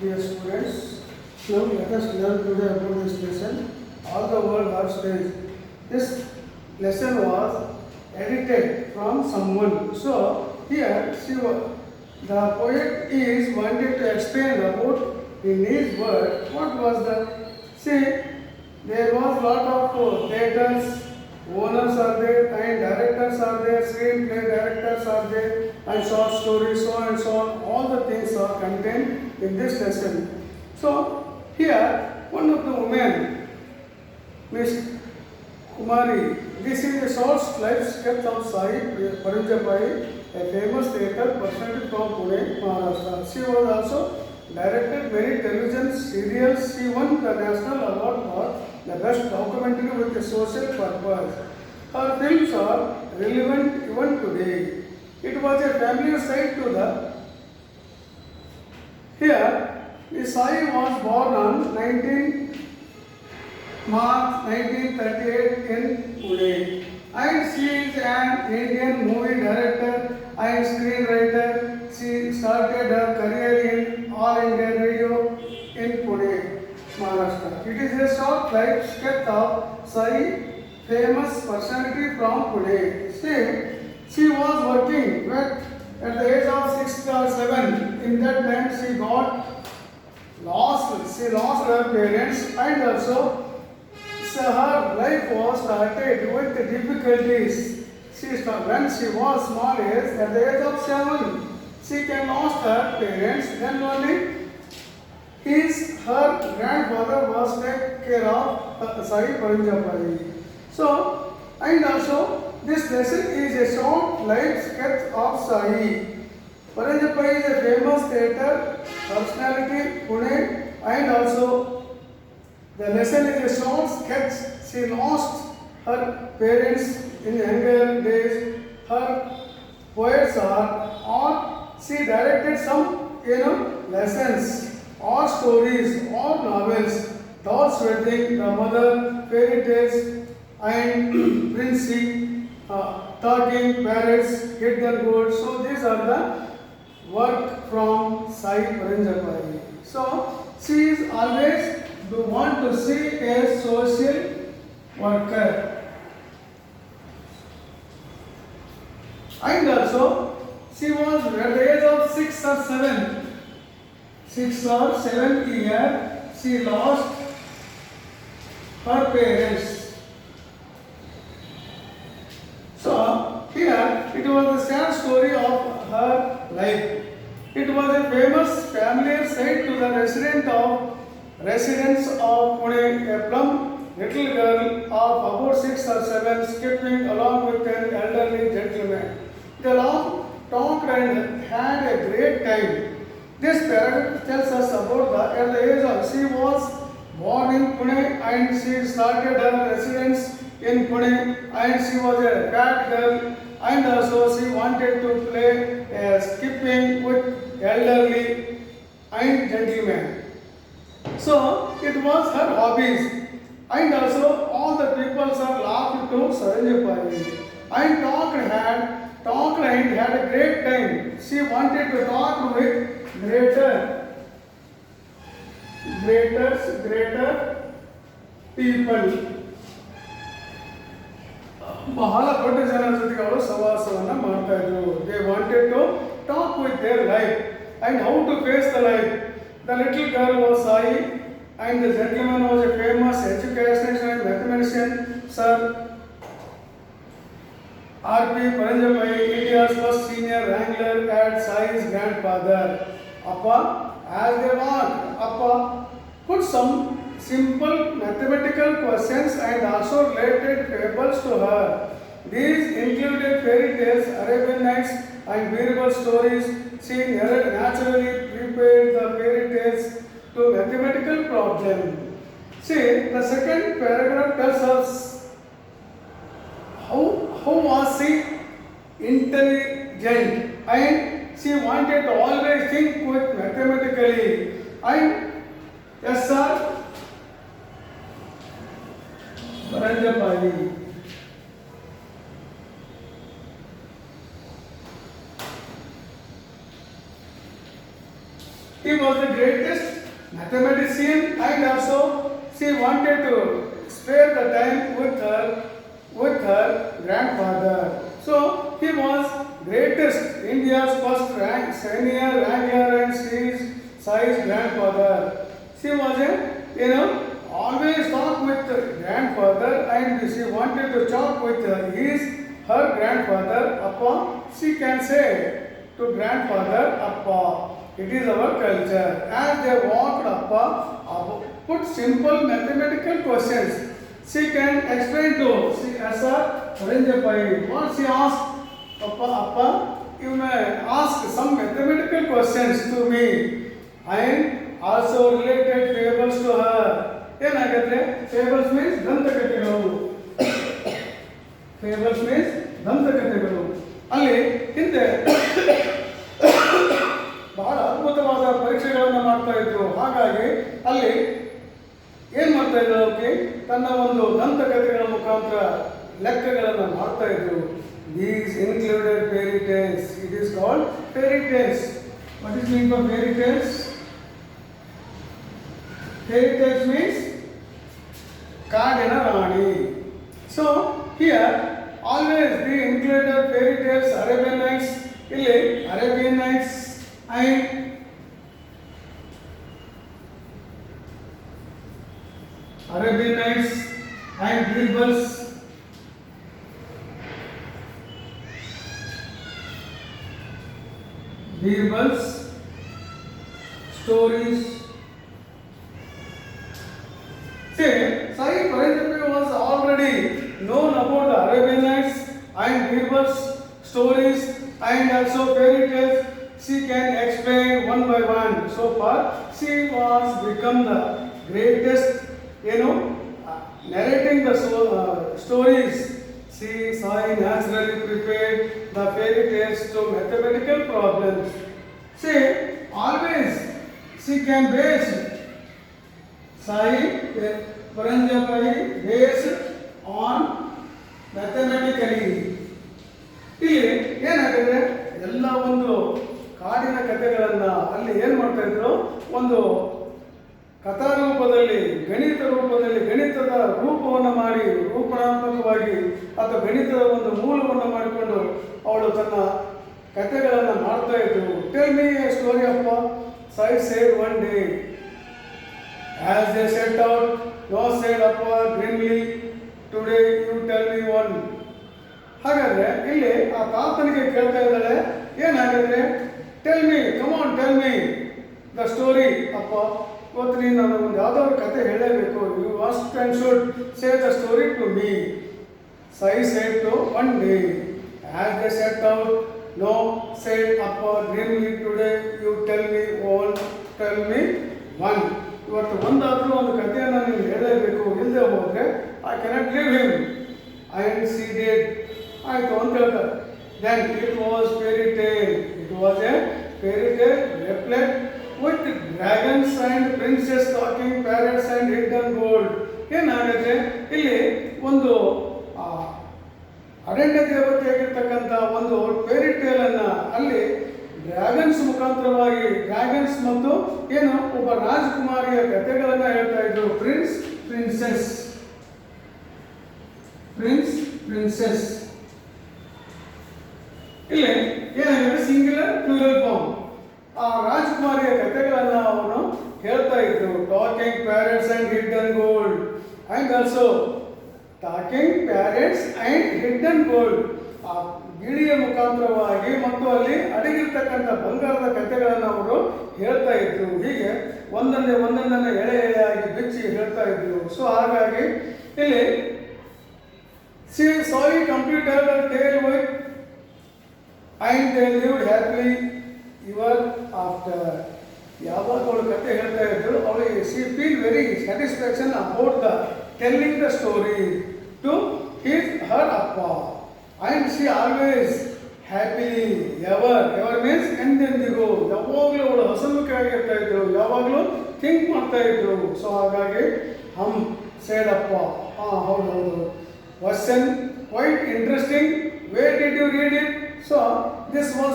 Dear students, now let us learn today about this lesson. All the world are stage. This lesson was edited from someone. So here the poet is wanted to explain about in his word what was the see there was lot of theaters, owners are there and directors are there, screenplay directors are there and short stories so and so on. All the things are contained in this lesson. So here one of the women, Miss Kumari, this is a short life sketch of Sai Paranjapai, a famous theatre personality from Pune, Maharashtra. She was also directed many television serials. She won the National Award for the best documentary with a social purpose. Her films are relevant even today. It was a family side to the here. The Sai was born on 19 March 1938 in Pune, and she is an Indian movie director and screenwriter. She started her career in All India Radio in Pune, Maharashtra. It is a short life sketch of Sai, famous personality from Pune. She was working at the age of 6 or 7. In that time, she lost her parents, and also her life was started with difficulties. When she was small age, at the age of 7, she can lost her parents. Then only her grandfather was take care of Sai Paranjapai. So, and also this lesson is a short life sketch of Sai. Paranjapai is a famous theatre personality, Pune, and also the lesson is a short sketch. She lost her parents in younger days. Her poets are, or she directed some lessons, or stories, or novels. Doll's Wedding, The Mother, Fairy Tales, and Princey, Talking Parrots, Hidden Gold. So these are the work from Sai Paranjapai. So she is always want to see a social worker, and also she was at the age of 6 or 7 years she lost her parents. So here it was a sad story of her life. It was a famous family side to the residents of Pune, a plump little girl of about 6 or 7 skipping along with an elderly gentleman. They all talked and had a great time. This paragraph tells us about at the age of she was born in Pune and she started her residence in Pune, and she was a fat girl, and also she wanted to play skipping with elderly and gentlemen. So it was her hobbies, and also all the people are laughed to Saranjapai and talked and had a great time. She wanted to talk with greater people. ಬಹಳ ದೊಡ್ಡ ಜನರ ಜೊತೆಗೆ ಅವರು ಸಹವಾಸವನ್ನು ಮಾಡ್ತಾ ಇದ್ರು. They wanted to talk with their life and how to face the life. The little girl was Sai, and the gentleman was a famous educationist and mathematician, Sir R.P. Paranjapai, India's first senior wrangler at Sai's grandfather. Appa, as they walked, Appa put some simple mathematical questions and also related fables to her. These included fairy tales, Arabian Nights, and Birbal stories. She naturally prepared the fairy tales to mathematical problem. See, the second paragraph tells us how was she intelligent, and she wanted to always think with mathematically. And yes, sir, Paranjapai. He was the greatest mathematician, and also she wanted to spare the time with her grandfather. So he was greatest India's first rank senior wrangler and Sai's grandfather. She was always talk with the grandfather and she wanted to talk with her grandfather Appa. She can say to grandfather Appa. It is our culture. As they walked Appa put simple mathematical questions. She can explain to S.R. Ranjapai. What she asked Appa, you may ask some mathematical questions to me and also related fables to her. ಏನಾಗುತ್ತೆ fables means ದಂತಕಥೆಗಳು fables means ದಂತಕಥೆಗಳು ಅಲ್ಲಿ ಹಿಂದೆ ಬಹಳ ಅದ್ಭುತವಾದ ಪರೀಕ್ಷೆಗಳನ್ನು ಮಾಡ್ತಾ ಇದ್ರು ಹಾಗಾಗಿ ಅಲ್ಲಿ ಏನು ಮಾಡ್ತಾ ಇದ್ರು ಅವಕ್ಕೆ ತನ್ನ ಒಂದು ದಂತಕಥೆಗಳ ಮುಖಾಂತರ ಲೆಕ್ಕಗಳನ್ನು ಮಾಡ್ತಾ ಇದ್ರು these included fairy tiles it is called fairy tiles what is mean for fairy tiles fairy tales means Kadina Rani. So here always the included fairy tales, Arabian Nights, Arabian Nights and Arabian Nights and Birbals. Birbals stories. See, Sai Paranjapi was already known about the Arabian Nights and Birbals stories and also fairy tales. She can explain one by one. So far, she was become the greatest, narrating the stories. Sai naturally prepared the fairy tales to mathematical problems. See, always she can base Sai Paranjapai based on mathematically. ಇಲ್ಲಿ ಏನಾಗುತ್ತೆ ಎಲ್ಲ ಒಂದು ಕಾಡಿನ ಕಥೆಗಳನ್ನು ಅಲ್ಲಿ ಏನು ಮಾಡ್ತಾ ಇದ್ರು ಒಂದು ಕಥಾರೂಪದಲ್ಲಿ ಗಣಿತದ ರೂಪವನ್ನು ಮಾಡಿ ರೂಪಣಾತ್ಮಕವಾಗಿ ಅಥವಾ ಗಣಿತದ ಒಂದು ಮೂಲವನ್ನು ಮಾಡಿಕೊಂಡು ಅವಳು ತನ್ನ ಕಥೆಗಳನ್ನು ಮಾಡ್ತಾ ಇದ್ರು. Tell me A story of Sai said one day. As they set out, Noah said upward grimly, today you tell me one. ಹಾಗಾದ್ರೆ ಇಲ್ಲಿ ಆ ತಾತನಿಗೆ ಕೇಳ್ತಾ ಇದ್ದಾಳೆ ಏನಾಗಿದ್ರೆ tell me come on tell me the story ಅಪ್ಪ ಇವತ್ತು ನೀನು ನನಗೆ ಒಂದು ಯಾವುದಾದ್ರು ಕತೆ ಹೇಳಲೇಬೇಕು you must and should say the story to me Sai said to one day as they set out Noah said upward grimly today you tell me one. ಇವತ್ತು ಒಂದಾದರೂ ಒಂದು ಕಥೆಯನ್ನು ನೀವು ಹೇಳಲೇಬೇಕು ಇಲ್ಲದೆ ಹೋದರೆ I cannot live him and she did ಆಯಿತು ಅಂತ ಹೇಳ್ತಾರೆ. Then it was fairy tale replete with dragons and princess talking parrots and hidden gold. ಏನಾಗುತ್ತೆ ಇಲ್ಲಿ ಒಂದು ಅರಣ್ಯ ದೇವತೆಯಾಗಿರ್ತಕ್ಕಂಥ ಒಂದು ಫೇರಿ ಟೇಲನ್ನು ಅಲ್ಲಿ ಡ್ರ್ಯಾಗನ್ಸ್ ಮುಖಾಂತರವಾಗಿ ಡ್ರ್ಯಾಗನ್ಸ್ ಮತ್ತು ಒಬ್ಬ ರಾಜಕುಮಾರಿಯ ಕಥೆಗಳನ್ನು ಹೇಳ್ತಾ ಇದ್ರು. ಪ್ರಿನ್ಸೆಸ್ ಇಲ್ಲಿ ಏನಾಗಿದೆ ಸಿಂಗ್ಯುಲರ್ ಪ್ಲೂರಲ್ ಫಾರ್ಮ್. ಆ ರಾಜಕುಮಾರಿಯ ಕಥೆಗಳನ್ನು ಅವನು ಹೇಳ್ತಾ ಇದ್ರು. Talking parrots and hidden gold and also talking parrots and hidden gold. ಆ ಗಿಳಿಯ ಮುಖಾಂತರವಾಗಿ ಮತ್ತು ಅಲ್ಲಿ ಅಡಗಿರ್ತಕ್ಕಂಥ ಬಂಗಾರದ ಕಥೆಗಳನ್ನು ಅವರು ಹೇಳ್ತಾ ಇದ್ರು. ಹೀಗೆ ಒಂದೊಂದನ್ನೇ ಎಳೆಯಾಗಿ ಬಿಚ್ಚಿ ಹೇಳ್ತಾ ಇದ್ರು. ಸೊ ಹಾಗಾಗಿ ಇಲ್ಲಿ Sai completed her tale with and they lived happily ever after. ಯಾವಾಗ ಅವಳು ಕಥೆ ಹೇಳ್ತಾ ಇದ್ರು ಅವಳಿಗೆ she feel very satisfaction about the telling the story to her appa and she always happily ever means ಎಂದೆಂದಿಗೂ ಯಾವಾಗಲೂ ಅವಳು ಹಸನ್ಮುಖಿಯಾಗಿರ್ತಾ ಇದ್ರು, ಯಾವಾಗಲೂ ಥಿಂಕ್ ಮಾಡ್ತಾ ಇದ್ರು. ಸೊ ಹಾಗಾಗಿ said appa ಹೌದು question quite interesting. Where did you read it? So this was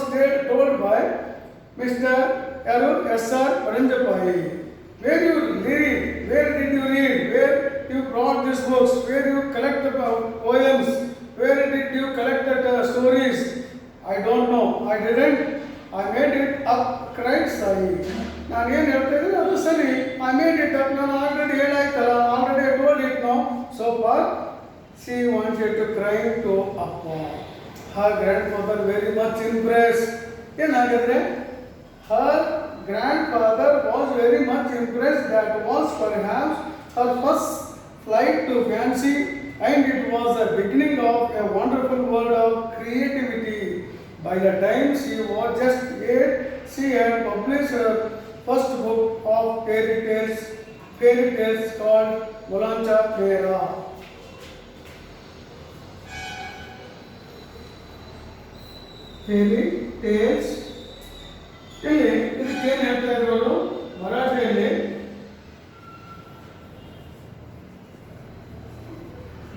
told by Mr. S.R. Paranjapai. Where you read? Where did you read? Where you brought these books? Where you collect the poems? Where did you collect the stories? I don't know. I didn't. I made it up. Cried Sai. ನಾನು ಏನು ಹೇಳ್ತಾ ಇದ್ದೀನಿ ಅದು ಸರಿ. I made it up. ನಾನು already ಹೇಳಾಯ್ತಲ್ಲ. Already I told it now. So far, she wanted to cry to Appa. Her grandfather very much impressed. ಏನಾಗಿದ್ರೆ her grandfather was very much impressed. That was perhaps her first flight to fancy, and it was the beginning of a wonderful world of creativity. By the time she was just 8, she had published her first book of fairy tales called Molancha Mera. Fairy tales. ಇಲ್ಲಿ ಇದಕ್ಕೇನು ಹೇಳ್ತಾ ಇರೋರು ಮರಾಠಿಯಲ್ಲಿ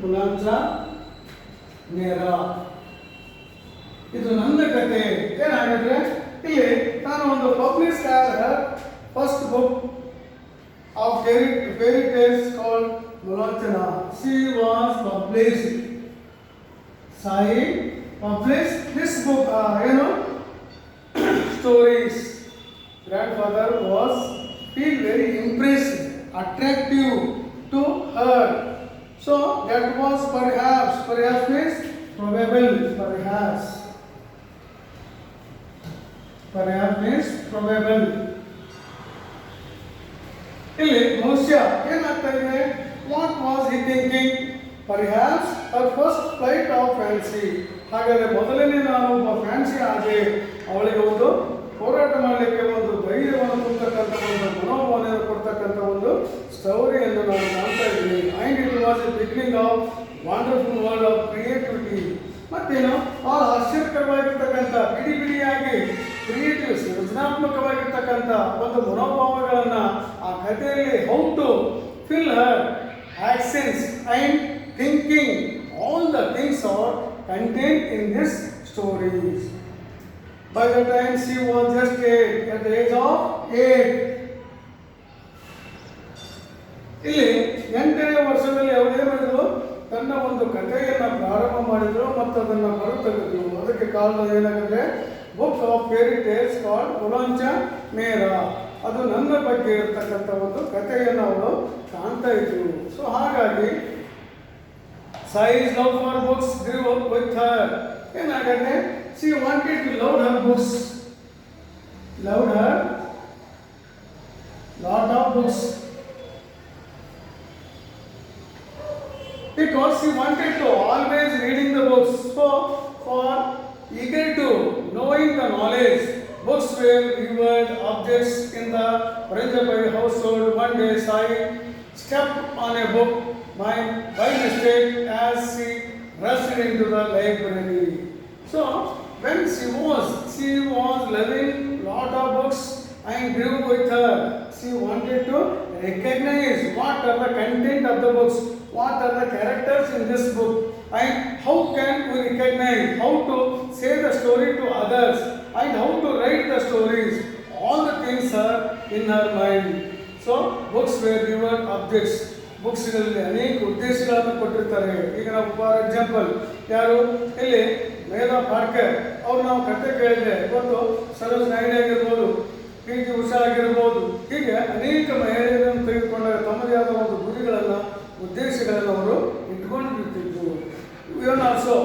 ಮುಲಾಂಚ ನೇರಾ. ಇದು ನನ್ನ ಕತೆ. ಏನಾಗಿದ್ರೆ ಇಲ್ಲಿ ನಾನು ಒಂದು ಪಬ್ಲಿಷ್ ಆದ first book of fairy tales called Mulanchana. She was published. Sai published this book. Stories. Grandfather was feel very impressed, attractive to her. So that was perhaps means probable. Perhaps means probable. ಇಲ್ಲಿ ಬಹುಶಃ ಏನಾಗ್ತಾ ಇದೆ? What was he thinking? Perhaps her first flight of fancy. ಹಾಗಾದರೆ ಮೊದಲನೇ ನಾನು ಒಬ್ಬ fancy ಆಗಿ ಅವಳಿಗೆ ಒಂದು ಹೋರಾಟ ಮಾಡಲಿಕ್ಕೆ ಒಂದು ಧೈರ್ಯವನ್ನು ಕೊಡ್ತಕ್ಕಂಥ ಒಂದು ಮನೋಭಾವನೆಯನ್ನು ಕೊಡ್ತಕ್ಕಂಥ ಒಂದು ಸ್ಟೋರಿಯನ್ನು ನಾನು ಕಾಣ್ತಾ ಇದ್ದೀನಿ. And it was A beginning of wonderful world of creativity. ಮತ್ತೇನು ಭಾಳ ಆಶ್ಚರ್ಯಕರವಾಗಿರ್ತಕ್ಕಂಥ ಬಿಡಿಯಾಗಿ ಕ್ರಿಯೇಟಿವ್ ಸೃಜನಾತ್ಮಕವಾಗಿರ್ತಕ್ಕಂಥ ಒಂದು ಮನೋಭಾವಗಳನ್ನು ಆ ಕಥೆಯಲ್ಲಿ how to fill her actions and thinking. All the things are contained in this stories. By the time she was just 8, at the age of 8, ಇಲ್ಲಿ 8ನೇ ವರ್ಷದಲ್ಲಿ ಅವಳೇ ಮಾಡಿದ್ರು ತನ್ನ ಒಂದು ಕಥೆಯನ್ನು ಪ್ರಾರಂಭ ಮಾಡಿದ್ರು ಮತ್ತು ಅದನ್ನು ಹೊರತೆಗೆದ್ರು. ಅದಕ್ಕೆ ಕಾರಣ ಏನಾಗುತ್ತೆ? Book of fairy tales called ಮುಲಾಂಚ ಮೇರಾ. ಅದು ನನ್ನ ಬಗ್ಗೆ ಇರತಕ್ಕಂಥ ಒಂದು ಕಥೆಯನ್ನು ಅವಳು ಕಾಣ್ತಾ ಇದ್ರು. ಸೊ ಹಾಗಾಗಿ Sai's love for books grew up with her. ಏನಾಗುತ್ತೆ? She wanted to love her books. Loved her lot of books. Because she wanted to always reading the books. So for eager to knowing the knowledge, books were revered objects in the Paranjabai household. One day Sai stepped on a book by mistake as she rushed into the library. So when she was loving lot of books and grew with her, she wanted to recognize what are the content of the books, what are the characters in this book, and how can we recognize, how to say the story to others, and how to write the stories. All the things are in her mind. So books were revered objects. ಬುಕ್ಸ್ಗಳಲ್ಲಿ ಅನೇಕ ಉದ್ದೇಶಗಳನ್ನು ಕೊಟ್ಟಿರ್ತಾರೆ. ಈಗ ನಾವು for example ಯಾರು ಇಲ್ಲಿ ಮೇಧಾ Parker ಅವ್ರು ನಾವು ಕತೆ ಕೇಳಿದ್ರೆ ಇವತ್ತು ಸರೋಜ್ ನಾಯ್ಡು ಆಗಿರ್ಬೋದು, PG ಉಷಾ ಆಗಿರ್ಬೋದು, ಹೀಗೆ ಅನೇಕ ಮಹಿಳೆಯರನ್ನು ತೆಗೆದುಕೊಂಡಾಗ ತಮ್ಮದೇ ಆದ ಒಂದು ಗುರಿಗಳನ್ನು ಉದ್ದೇಶಗಳನ್ನು ಅವರು ಇಟ್ಕೊಂಡಿರ್ತಿದ್ರು. Even also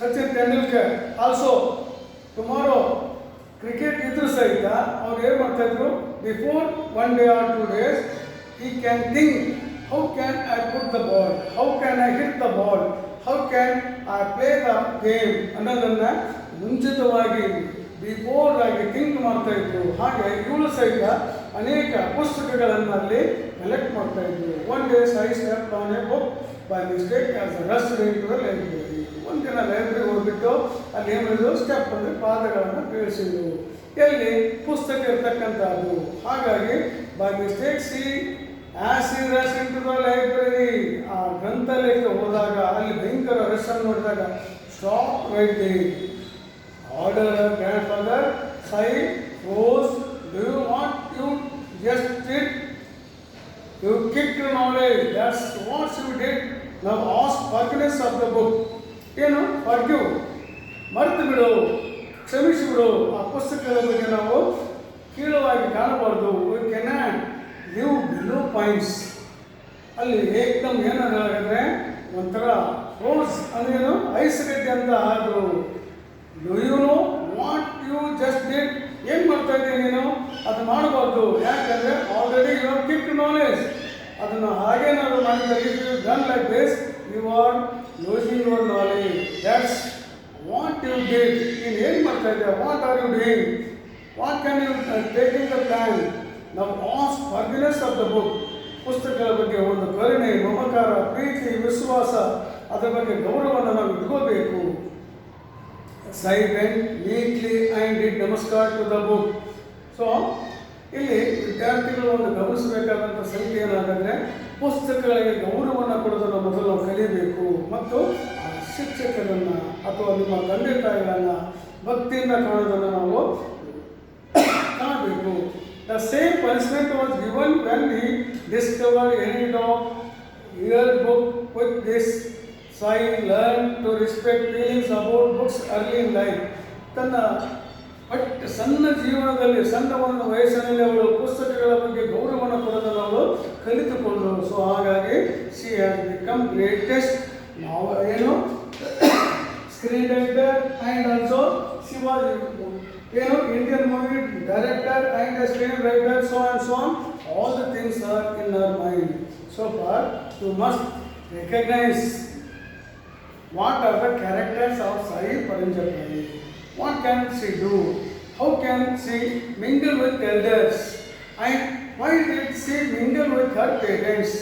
Sachin Tendulkar also tomorrow cricket ಇದ್ರೂ ಸಹಿತ ಅವ್ರು ಏನು ಮಾಡ್ತಾಯಿದ್ರು? Before 1 day or 2 days he can think, how can I put the ball, how can I hit the ball, how can I play the game ಅನ್ನೋದನ್ನು ಮುಂಚಿತವಾಗಿ ಬಿಫೋರ್ ಆಗಿ think ಮಾಡ್ತಾ ಇದ್ರು. ಹಾಗೆ ಇವಳು ಸಹಿತ ಅನೇಕ ಪುಸ್ತಕಗಳನ್ನು ಅಲ್ಲಿ ಕಲೆಕ್ಟ್ ಮಾಡ್ತಾ ಇದ್ರು. One day Sai stepped on a book by mistake as a rushed into the library. ಒಂದಿನ ಲೈಬ್ರರಿ ಹೋಗ್ಬಿಟ್ಟು ಅಲ್ಲಿ ಏನಿದ್ರು ಸ್ಟೆಪ್ ಅಂದರೆ ಪಾದಗಳನ್ನು ಬೀಳಿಸಿದ್ರು. ಎಲ್ಲಿ ಪುಸ್ತಕ ಇರ್ತಕ್ಕಂಥದ್ದು. ಹಾಗಾಗಿ by mistake as he rushed into the library, ಆ ಗ್ರಂಥಾಲಯಕ್ಕೆ ಹೋದಾಗ ಅಲ್ಲಿ ಭಯಂಕರ ರಶ್ ಅನ್ನು ನೋಡಿದಾಗ stop right there. Order her grandfather, Sai rose, do you want you just sit You kicked knowledge. That's what you did. Now ask forgiveness of the book. Forgive. ಮರೆತು ಬಿಡು, ಕ್ಷಮಿಸಿಬಿಡು. ಆ ಪುಸ್ತಕದ ಬಗ್ಗೆ ನಾವು ಕೀಳವಾಗಿ ಕಾಣಬಾರ್ದು. We cannot give below points. ಅಲ್ಲಿ ಏಕದಮ್ ಏನಾದ್ರೆ ಒಂಥರ ರೋಸ್ ಅಂದ್ರೇನು ಐಸ್ಗಡ್ಡೆ ಅಂತ ಆದರು. Do you know what you just did? ಏನು ಮಾಡ್ತಾ ಇದ್ದೀನಿ ನೀನು? ಅದು ಮಾಡಬಾರ್ದು. ಯಾಕಂದರೆ already you have kicked knowledge. ಅದನ್ನು ಹಾಗೇನಾದ್ರು ಮಾಡಿದರೆ if you done like this you are losing your knowledge. That's what you did. ನೀನು ಏನು ಮಾಡ್ತಾ ಇದ್ದೆ? What are you doing? What can you taking the plan? ನಾವು ask forgiveness of the book. ಪುಸ್ತಕಗಳ ಬಗ್ಗೆ ಒಂದು ಕರುಣೆ, ಮಮಕಾರ, ಪ್ರೀತಿ, ವಿಶ್ವಾಸ, ಅದರ ಬಗ್ಗೆ ಗೌರವವನ್ನು ನಾವು ಇಟ್ಕೋಬೇಕು. ಸೈಲೆಂಟ್ ನೀಟ್ಲಿ ಆ್ಯಂಡ್ ಡಿಡ್ ನಮಸ್ಕಾರ ಟು ದ ಬುಕ್. ಸೊ ಇಲ್ಲಿ ವಿದ್ಯಾರ್ಥಿಗಳು ಒಂದು ಗಮನಿಸಬೇಕಾದಂಥ ಸಂಖ್ಯೆ ಏನಾದರೆ ಪುಸ್ತಕಗಳಿಗೆ ಗೌರವವನ್ನು ಕೊಡೋದನ್ನು ಮೊದಲು ನಾವು ಕಲಿಯಬೇಕು. ಮತ್ತು ಆ ಶಿಕ್ಷಕರನ್ನು ಅಥವಾ ನಿಮ್ಮ ತಂದೆ ತಾಯಿಗಳನ್ನು ಭಕ್ತಿಯಿಂದ ಕಾಣೋದನ್ನು ನಾವು ಕಾಣಬೇಕು. The same punishment was given when he discovered any dog yearbook with this sign, learned to respect feelings about books early in life. ತನ್ನ ಸಣ್ಣ ಜೀವನದಲ್ಲಿ ಸಣ್ಣ ಒಂದು ವಯಸ್ಸಿನಲ್ಲಿ ಅವಳು ಪುಸ್ತಕಗಳ ಬಗ್ಗೆ ಗೌರವವನ್ನು ಕೊಡೋದನ್ನು ಅವಳು ಕಲಿತುಕೊಂಡಳು. ಸೊ ಹಾಗಾಗಿ she has become greatest screen writer and also she was Indian movie director and a screenwriter, so and so on. All the things are in our mind. So far, you must recognize what are the characters of Sai Parinjapai. What can she do? How can she mingle with elders? And why did she mingle with her parents?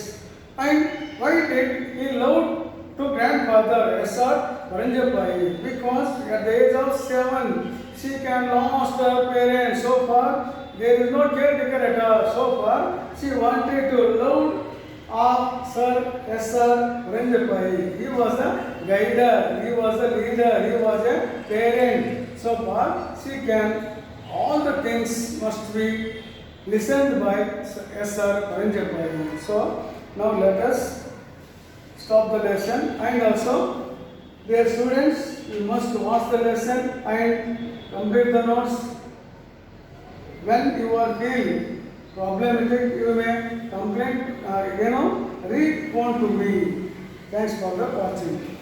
And why did he love to grandfather S.R. Parinjapai? Because at the age of 7, she can lost her parents. So far, there is no caretaker at all. So far, she wanted to love of Sir S.R. Parinjapai. He was a guider, he was a leader, he was a parent. So far, she can, all the things must be listened by S.R. Parinjapai. So, now let us stop the lesson. And also, dear students, you must watch the lesson and complete the notes. When you are feeling problematic, you may complain, read phone to me. Thanks for the watching.